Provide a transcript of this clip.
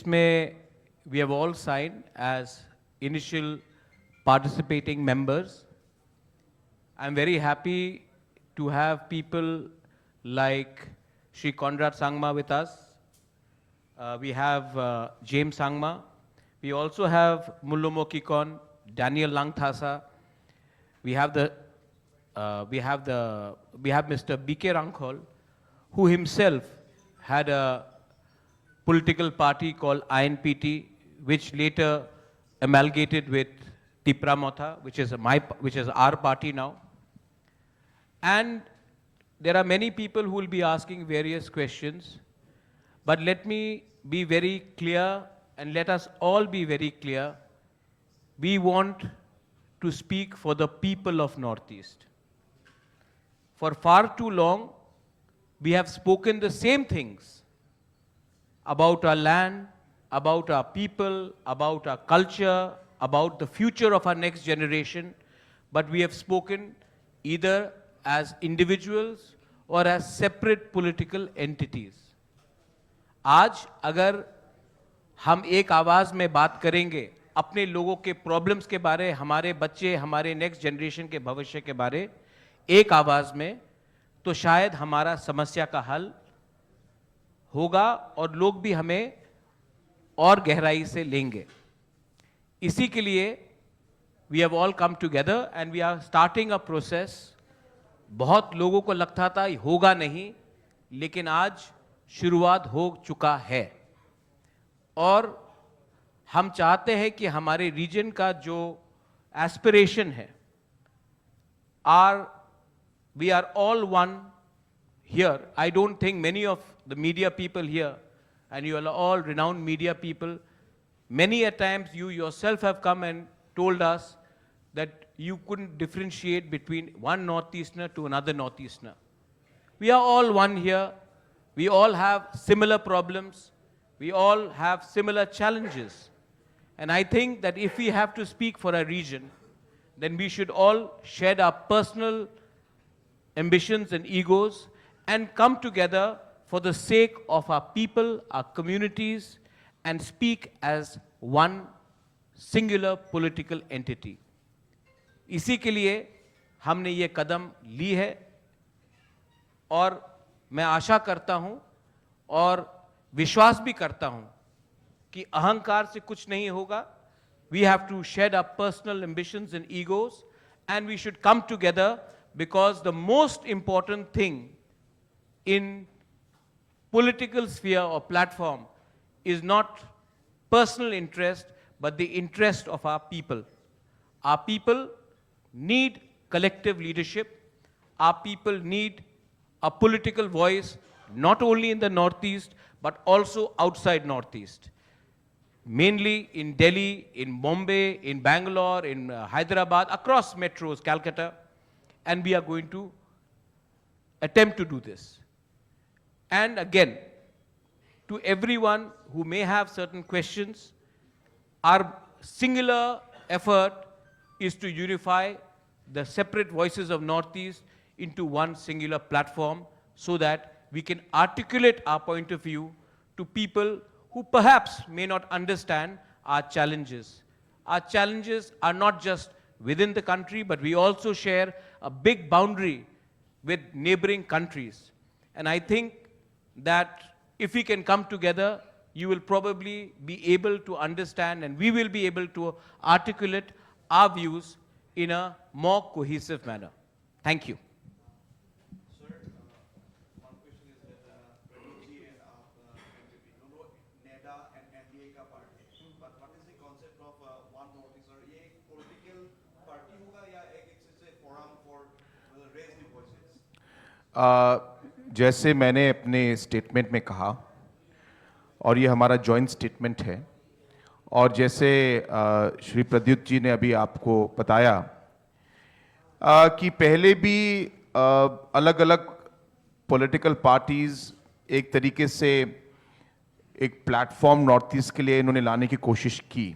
जिसमें we have all signed as initial participating members. I'm very happy to have people like Shri Conrad Sangma with us. We have James Sangma. We also have Mullumo Kikon, Daniel Langthasa. We have Mr. Bikram, who himself had a political party called INPT, which later amalgamated with Tipramotha, which is our party now. And there are many people who will be asking various questions, but let me be very clear and let us all be very clear. We want to speak for the people of Northeast. For far too long, we have spoken the same things about our land, about our people, about our culture, about the future of our next generation, but we have spoken either as individuals or as separate political entities. आज अगर हम एक आवाज में बात करेंगे अपने लोगों के प्रॉब्लम्स के बारे, हमारे बच्चे, हमारे नेक्स्ट जनरेशन के भविष्य के बारे एक आवाज में, तो शायद हमारा समस्या का हल होगा और लोग भी हमें और गहराई से लेंगे. इसी के लिए we have all come together and we are starting a process. बहुत लोगों को लगता था होगा नहीं, लेकिन आज शुरुआत हो चुका है और हम चाहते हैं कि हमारे रीजन का जो एस्पिरेशन है, we are all one here. I don't think many of the media people here, and you are all renowned media people, many a times you yourself have come and told us that you couldn't differentiate between one Northeasterner to another Northeasterner. We are all one here. We all have similar problems. We all have similar challenges. And I think that if we have to speak for a region, then we should all shed our personal ambitions and egos and come together for the sake of our people, our communities, and speak as one singular political entity. इसी के लिए हमने ये कदम ली है और मैं आशा करता हूं और विश्वास भी करता हूं कि अहंकार से कुछ नहीं होगा. We have to shed our personal ambitions and egos and we should come together, because the most important thing in political sphere or platform is not personal interest but the interest of our people. Our people need collective leadership. Our people need a political voice not only in the Northeast but also outside Northeast. Mainly in Delhi, in Bombay, in Bangalore, in Hyderabad, across metros, Calcutta, and we are going to attempt to do this. And again, to everyone who may have certain questions, our singular effort is to unify the separate voices of Northeast into one singular platform so that we can articulate our point of view to people who perhaps may not understand our challenges. Our challenges are not just within the country, but we also share a big boundary with neighboring countries. And I think that if we can come together, you will probably be able to understand and we will be able to articulate our views in a more cohesive manner. Thank you. Sir, one question is that Pradyot and NEDA and NDA ka party. But what is the concept of one Northeast? Or ये political party होगा या एक forum for raise the voices? जैसे मैंने अपने statement में कहा और ये हमारा जॉइंट स्टेटमेंट है, और जैसे श्री प्रद्युत जी ने अभी आपको बताया कि पहले भी अलग अलग पॉलिटिकल पार्टीज एक तरीके से एक प्लेटफॉर्म नॉर्थ ईस्ट के लिए इन्होंने लाने की कोशिश की.